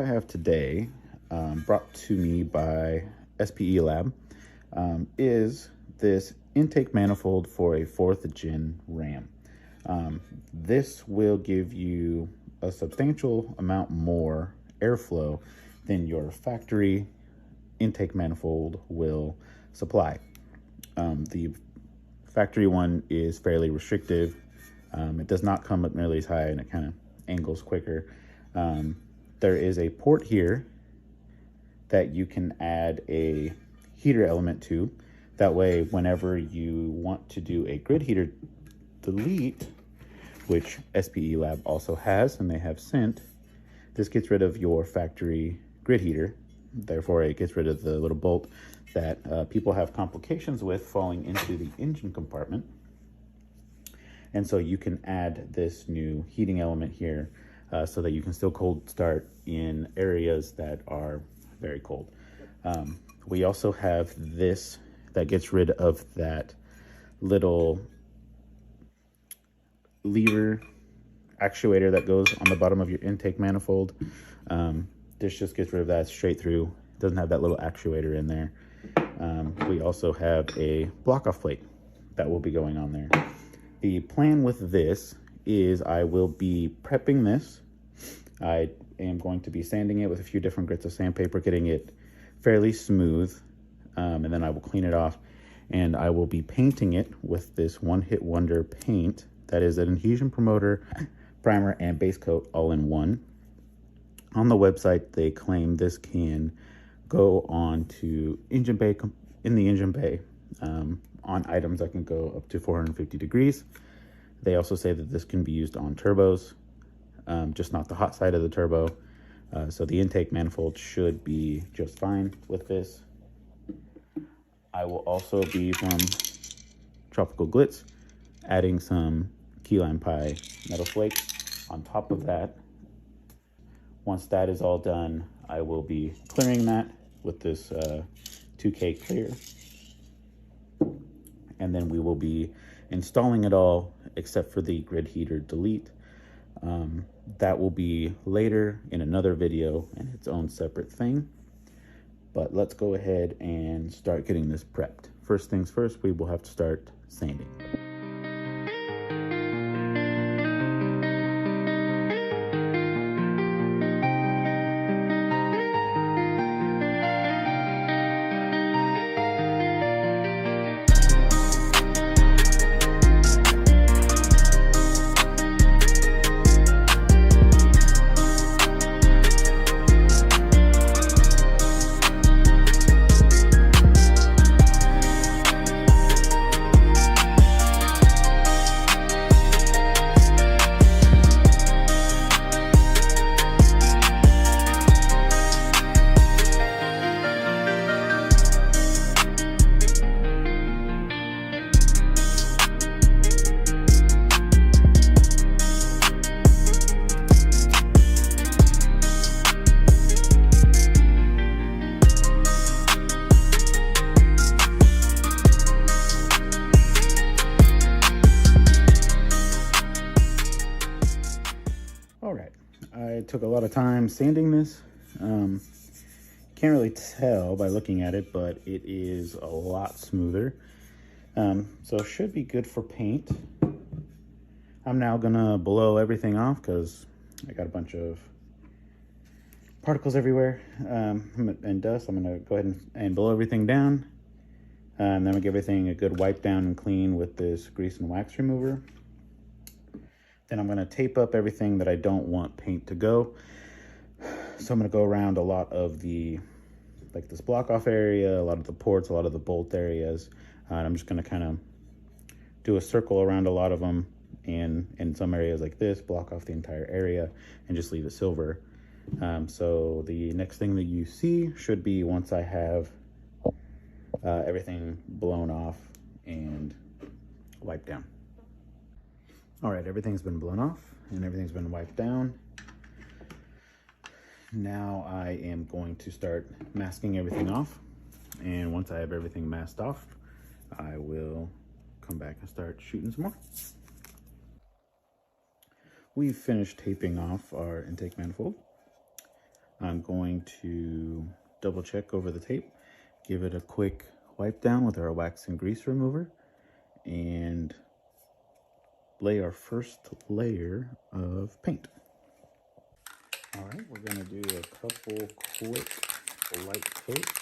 I have today, brought to me by Spelab, is this intake manifold for a 4th gen RAM. This will give you a substantial amount more airflow than your factory intake manifold will supply. The factory one is fairly restrictive. It does not come up nearly as high, and it kind of angles quicker. There is a port here that you can add a heater element to. That way, whenever you want to do a grid heater delete, which Spelab also has, and they have sent, this gets rid of your factory grid heater. Therefore, it gets rid of the little bolt that people have complications with falling into the engine compartment. And so you can add this new heating element here so that you can still cold start in areas that are very cold. We also have this that gets rid of that little lever actuator that goes on the bottom of your intake manifold. This just gets rid of that straight through. It doesn't have that little actuator in there. We also have a block-off plate that will be going on there. The plan with this is I will be prepping this. I am going to be sanding it with a few different grits of sandpaper, getting it fairly smooth, and then I will clean it off, and I will be painting it with this One Hit Wonder paint that is an adhesion promoter, primer, and base coat all in one. On the website, they claim this can go on to engine bay, in the engine bay, on items that can go up to 450 degrees. They also say that this can be used on turbos, just not the hot side of the turbo. So the intake manifold should be just fine with this. I will also be, from Tropical Glitz, adding some key lime pie metal flakes on top of that. Once that is all done, I will be clearing that with this 2K clear. And then we will be installing it all except for the grid heater delete. That will be later in another video and its own separate thing. But let's go ahead and start getting this prepped. First things first, we will have to start sanding. I took a lot of time sanding this. Can't really tell by looking at it, but it is a lot smoother. So it should be good for paint. I'm now gonna blow everything off because I got a bunch of particles everywhere and dust. I'm gonna go ahead and blow everything down. And then we give everything a good wipe down and clean with this grease and wax remover. Then I'm gonna tape up everything that I don't want paint to go. So I'm gonna go around a lot of the, like this block off area, a lot of the ports, a lot of the bolt areas. And I'm just gonna kind of do a circle around a lot of them, and in some areas like this, block off the entire area and just leave it silver. So the next thing that you see should be once I have everything blown off and wiped down. All right, everything's been blown off and everything's been wiped down. Now I am going to start masking everything off. And once I have everything masked off, I will come back and start shooting some more. We've finished taping off our intake manifold. I'm going to double check over the tape, give it a quick wipe down with our wax and grease remover, and lay our first layer of paint. All right, we're going to do a couple quick light coats.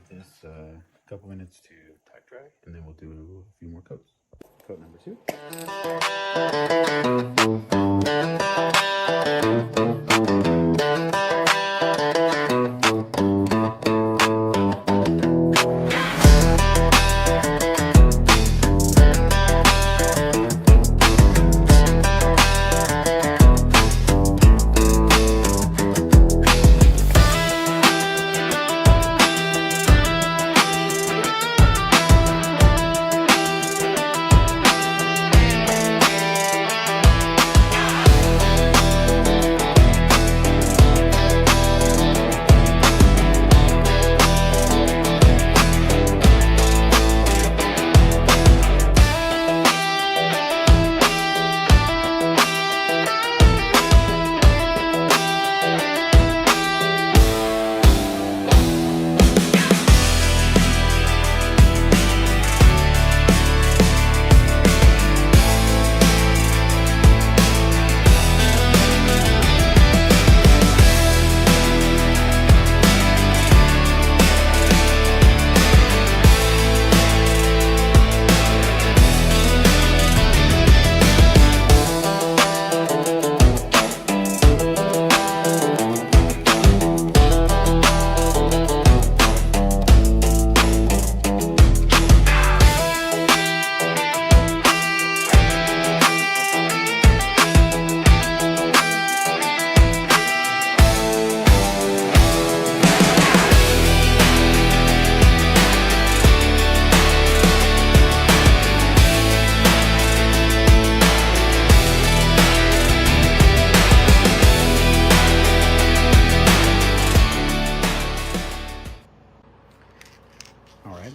This a couple minutes to tight dry, and then we'll do a few more coats. Coat number 2.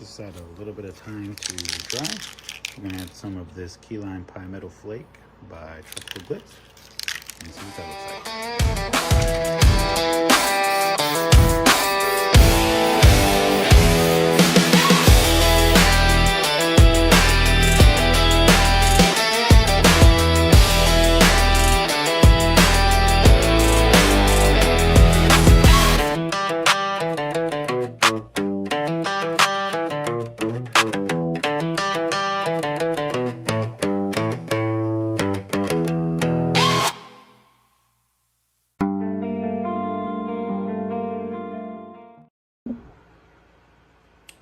Just add a little bit of time to dry. We're going to add some of this key lime pie metal flake by Tropical Blitz and see what that looks like.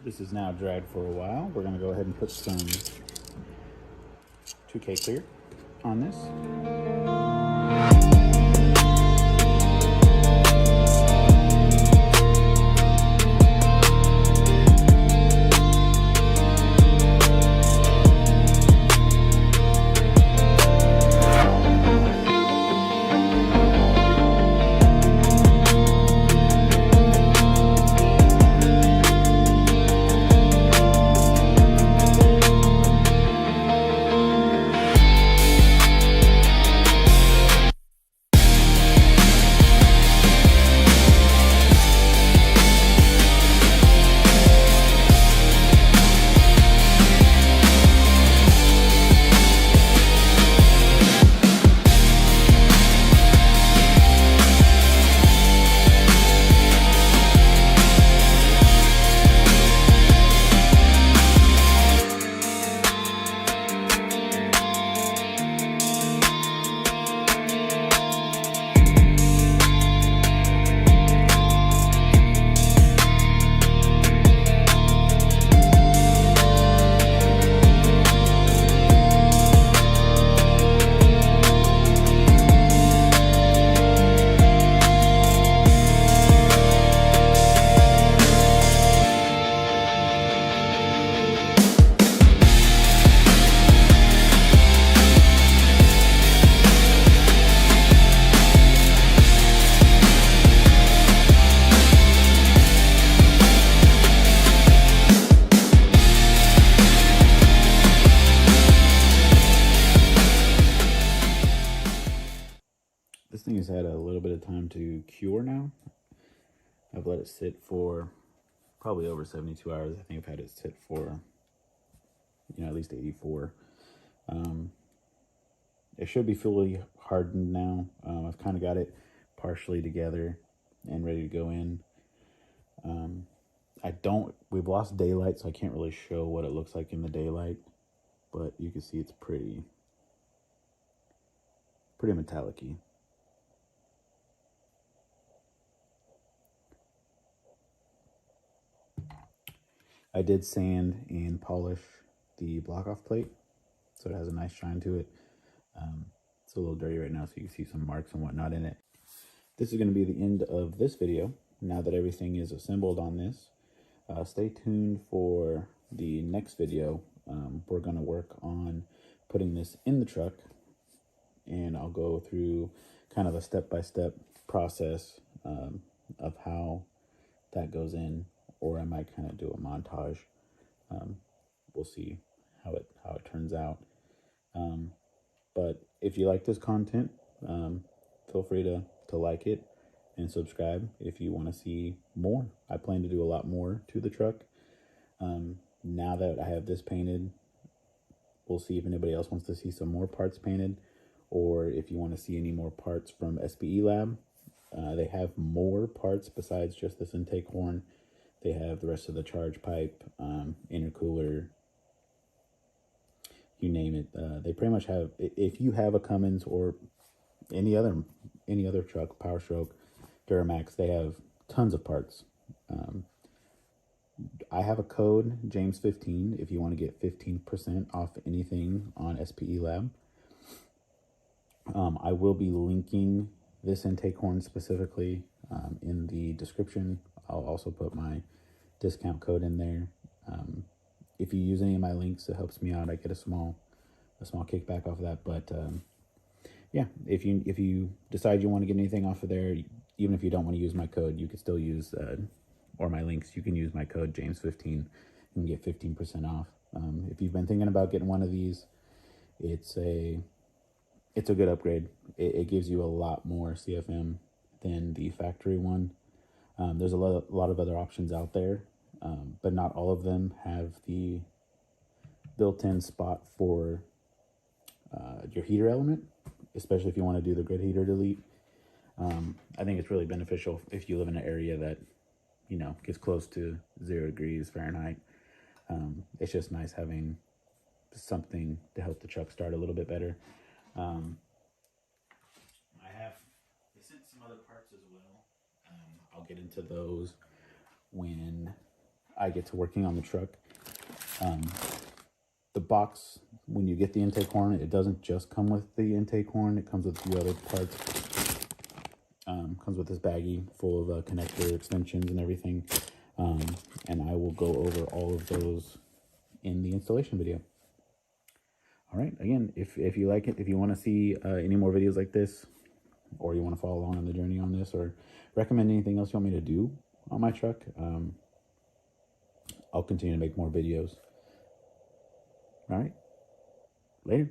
This is now dried for a while. We're going to go ahead and put some 2K clear on this. had a little bit of time to cure now. I've let it sit for probably over 72 hours. I think I've had it sit for, you know, at least 84. It should be fully hardened now. I've kind of got it partially together and ready to go in. We've lost daylight, so I can't really show what it looks like in the daylight, but you can see it's pretty metallic-y. I did sand and polish the block-off plate, so it has a nice shine to it. It's a little dirty right now, so you can see some marks and whatnot in it. This is going to be the end of this video. Now that everything is assembled on this, stay tuned for the next video. We're going to work on putting this in the truck, and I'll go through kind of a step-by-step process of how that goes in, or I might kind of do a montage. We'll see how it turns out. But if you like this content, feel free to like it and subscribe if you want to see more. I plan to do a lot more to the truck. Now that I have this painted, we'll see if anybody else wants to see some more parts painted, or if you want to see any more parts from Spelab. They have more parts besides just this intake horn. They have the rest of the charge pipe, intercooler, you name it. They pretty much have, if you have a Cummins or any other truck, Power Stroke, Duramax, they have tons of parts. I have a code, James15, if you want to get 15% off anything on Spelab. I will be linking this intake horn specifically in the description. I'll also put my discount code in there. If you use any of my links, it helps me out. I get a small kickback off of that. But yeah, if you decide you want to get anything off of there, even if you don't want to use my code, you can still use or my links. You can use my code James15 and get 15% off. If you've been thinking about getting one of these, it's a good upgrade. It gives you a lot more CFM than the factory one. There's a lot of other options out there, but not all of them have the built-in spot for your heater element, especially if you want to do the grid heater delete. I think it's really beneficial if you live in an area that, you know, gets close to 0 degrees Fahrenheit. It's just nice having something to help the truck start a little bit better. They sent some other parts as well. I'll get into those when I get to working on the truck. The box, when you get the intake horn, it doesn't just come with the intake horn. It comes with a few other parts. Comes with this baggie full of connector extensions and everything. And I will go over all of those in the installation video. All right, again, if you like it, if you want to see any more videos like this, or you want to follow along on the journey on this, or recommend anything else you want me to do on my truck, I'll continue to make more videos. All right, later.